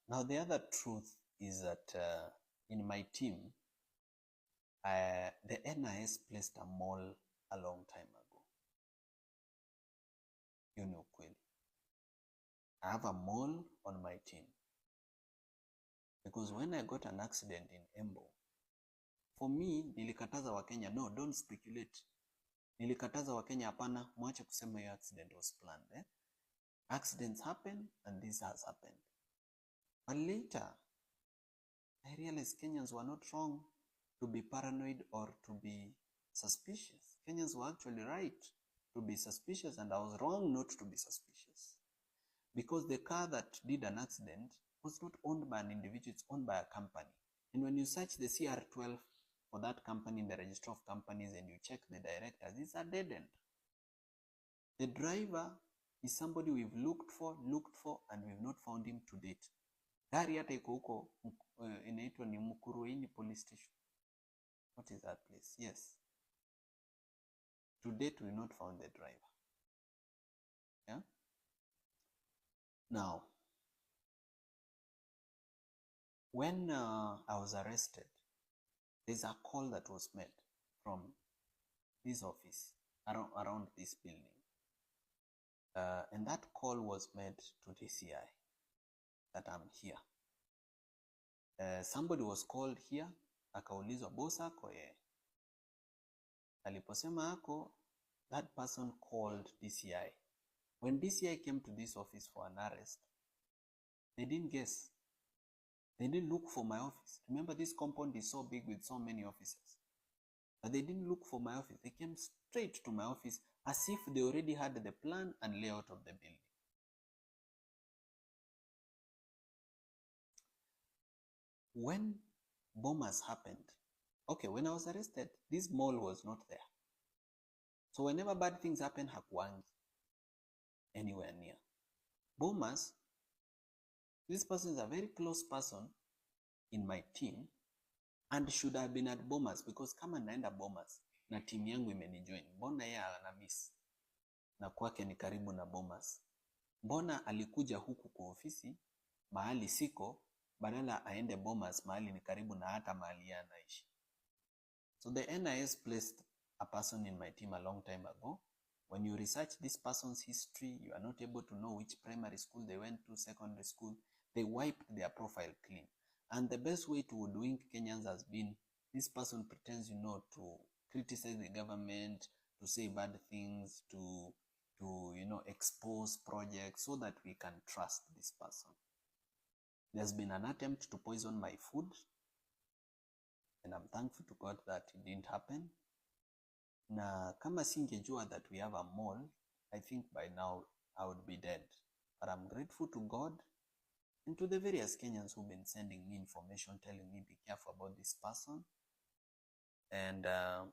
Now, the other truth is that in my team, the NIS placed a mall a long time ago. You know, kweli. I have a mall on my team. Because when I got an accident in Embo, for me, nilikataza Wakenya, no, don't speculate. Nilikataza Wakenya, hapana, mwache kusema your accident was planned. Accidents happen and this has happened. But later, I realized Kenyans were not wrong to be paranoid or to be suspicious. Kenyans were actually right to be suspicious, and I was wrong not to be suspicious. Because the car that did an accident was not owned by an individual, it's owned by a company. And when you search the CR12 for that company in the register of companies and you check the directors, it's a dead end. The driver is somebody we've looked for, and we've not found him to date. Gari hata iko huko inaitwa ni Mukuruini police station. What is that place? Yes. To date, we've not found the driver. Yeah? Now, when I was arrested, there's a call that was made from this office around this building. And that call was made to DCI that I'm here. Somebody was called here, akaulizwa boss ako aliposema ako, that person called DCI. When DCI came to this office for an arrest, they didn't guess. They didn't look for my office. Remember, this compound is so big with so many offices. But they didn't look for my office. They came straight to my office as if they already had the plan and layout of the building. When bombers happened, okay, when I was arrested, this mall was not there. So whenever bad things happen, hakuangi anywhere near. Bombers, this person is a very close person in my team and should have been at bombers, because kama naenda bombers na team yangu imenijoin, mbona yeye ana miss na kwake ni karibu na bombers? Mbona alikuja huku kwa ofisi mahali siko badala aende bombers mahali ni karibu na hata mahali yeye anaishi? So the NIS placed a person in my team a long time ago. When you research this person's history, you are not able to know which primary school they went to, secondary school. They wiped their profile clean. And the best way to hoodwink Kenyans has been, this person pretends, to criticize the government, to say bad things, to expose projects so that we can trust this person. There's been an attempt to poison my food, and I'm thankful to God that it didn't happen. Na kama singejua that we have a mall, I think by now I would be dead. But I'm grateful to God and to the various Kenyans who've been sending me information, telling me be careful about this person. And I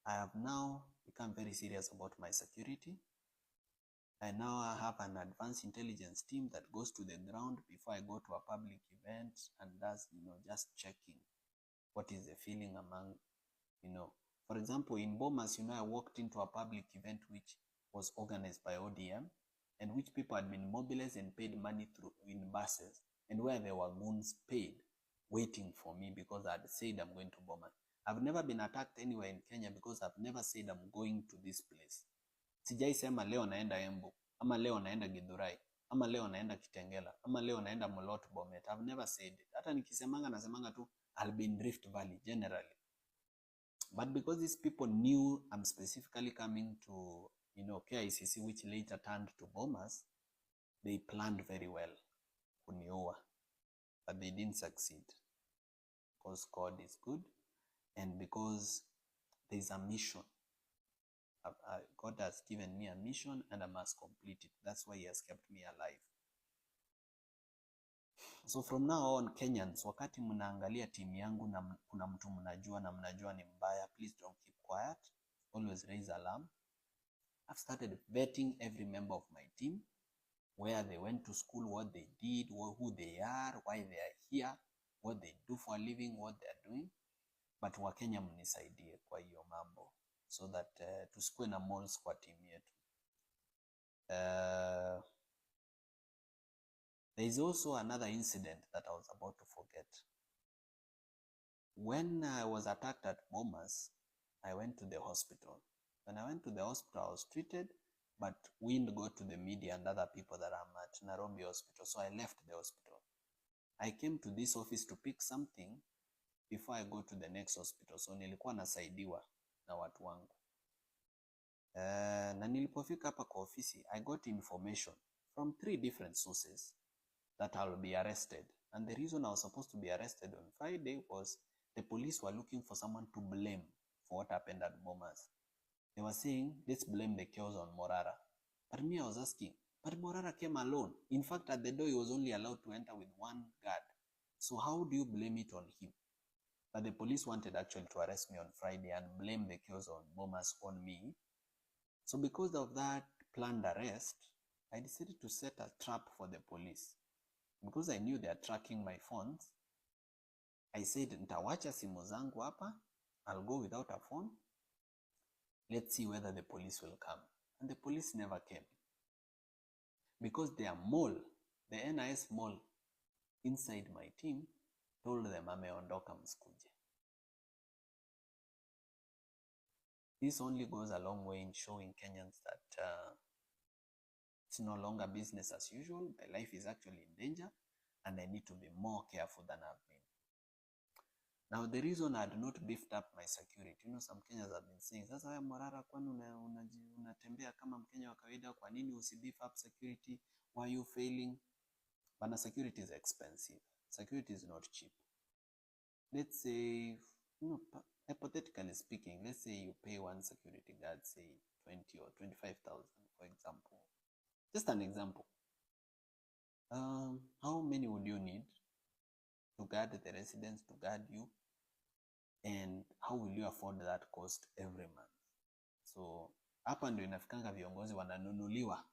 have now become very serious about my security. I now have an advanced intelligence team that goes to the ground before I go to a public event and does, just checking what is the feeling among, For example, in Bomas, I walked into a public event which was organized by ODM and which people had been mobilized and paid money through in buses, and where there were goons paid waiting for me because I had said I'm going to Bomas. I've never been attacked anywhere in Kenya because I've never said I'm going to this place. Sijai sema leo naenda Embu, ama leo naenda Githurai, ama leo naenda Kitengela, ama leo naenda Molot Bomet. I've never said it. Hata nikisemanga nasemanga tu I'll be in Rift Valley generally. But because these people knew I'm specifically coming to, KICC, which later turned to Bomas, they planned very well kuniua. But they didn't succeed. Because God is good and because there's a mission. God has given me a mission and I must complete it. That's why he has kept me alive. So from now on, Kenyans, wakati mnaangalia team yangu na kuna mtu mnajua na mnajua ni mbaya, please don't keep quiet. Always raise alarm. I've started vetting every member of my team, where they went to school, what they did, who they are, why they are here, what they do for a living, what they are doing. But Wakenya mnisaidie kwa hiyo mambo, so that tusikue na malls kwa team yetu. There is also another incident that I was about to forget. When I was attacked at Bomas, I went to the hospital. When I went to the hospital, I was treated, but wind got to the media and other people that I'm at Nairobi hospital, so I left the hospital. I came to this office to pick something before I go to the next hospital, so nilikuwa nasaidiwa na watu wangu. Na nilipofika hapa kwa ofisi, I got information from 3 different sources that I'll be arrested. And the reason I was supposed to be arrested on Friday was the police were looking for someone to blame for what happened at Bomas. They were saying, let's blame the chaos on Morara. But me, I was asking, but Morara came alone. In fact, at the door, he was only allowed to enter with 1 guard. So how do you blame it on him? But the police wanted actually to arrest me on Friday and blame the chaos on Bomas on me. So because of that planned arrest, I decided to set a trap for the police. Because I knew they are tracking my phones, I said, nitawacha simu zangu hapa, I'll go without a phone. Let's see whether the police will come. And the police never came. Because their mole, the NIS mole inside my team, told them ameondoka msikuje. This only goes a long way in showing Kenyans that it's no longer business as usual. My life is actually in danger and I need to be more careful than I've been. Now, the reason I had not beefed up my security, some Kenyans have been saying, sasa wewe Morara, kwani unatembea kama Mkenya wa kawaida, kwa nini usibeef up security? Why are you failing? But security is expensive. Security is not cheap. Let's say, hypothetically speaking, let's say you pay one security guard, say 20 or 25,000, for example. Just an example. How many would you need to guard the residents, to guard you? And how will you afford that cost every month? So, hapa ndio inafikanga viongozi wananunuliwa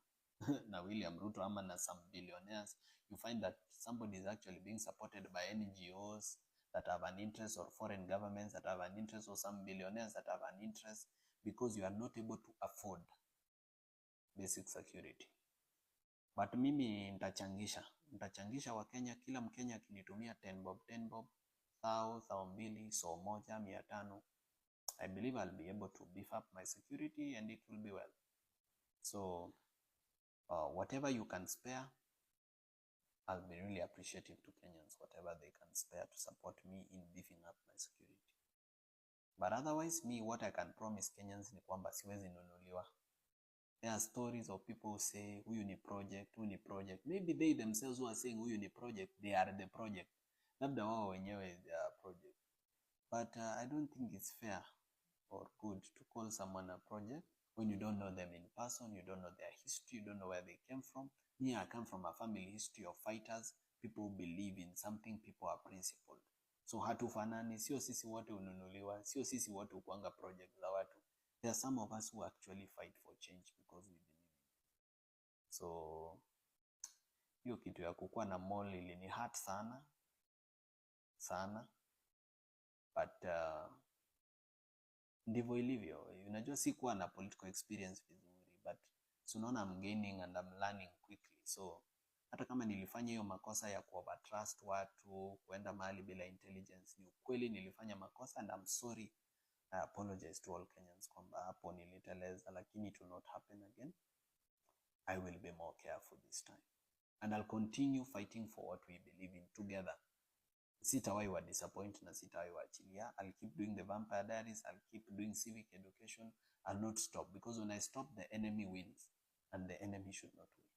na William Ruto ama na some billionaires. You find that somebody is actually being supported by NGOs that have an interest, or foreign governments that have an interest, or some billionaires that have an interest, because you are not able to afford basic security. But mimi nitachangisha wa Kenya, kila Mkenya akinitumia 10 bob, 1,000, so moja, 500. I believe I'll be able to beef up my security and it will be well. So whatever you can spare, I'll be really appreciative to Kenyans, whatever they can spare to support me in beefing up my security. But otherwise, me, what I can promise Kenyans ni kwamba siwezi nunuliwa. There are stories of people who say, huyu ni project. Maybe they themselves who are saying huyu ni project, they are the project. Labda wao wenyewe they are project. But I don't think it's fair or good to call someone a project when you don't know them in person, you don't know their history, you don't know where they came from. Me, I come from a family history of fighters, people who believe in something, people are principled. So hatufanani, sio sisi wote ununuliwa, sio sisi wote ukuanga project za watu. There are some of us who actually fight for change because we believe in it. So, hiyo kitu ya kukua na mall ilini hurt sana. But ndivyo ilivyo. Unajua sikuwa na political experience vizuri, but so unaona I'm gaining and I'm learning quickly. So hata kama nilifanya hiyo makosa ya kuovertrust watu, kuenda mahali bila intelligence, ni ukweli nilifanya makosa and I'm sorry. I apologize to all Kenyans kwamba hapo niliteleza, lakini it will not happen again. I will be more careful this time. And I'll continue fighting for what we believe in together. Sitawahi wa disappoint na sitawahi waachilia. I'll keep doing the Vampire Diaries. I'll keep doing civic education. I'll not stop, because when I stop, the enemy wins. And the enemy should not win.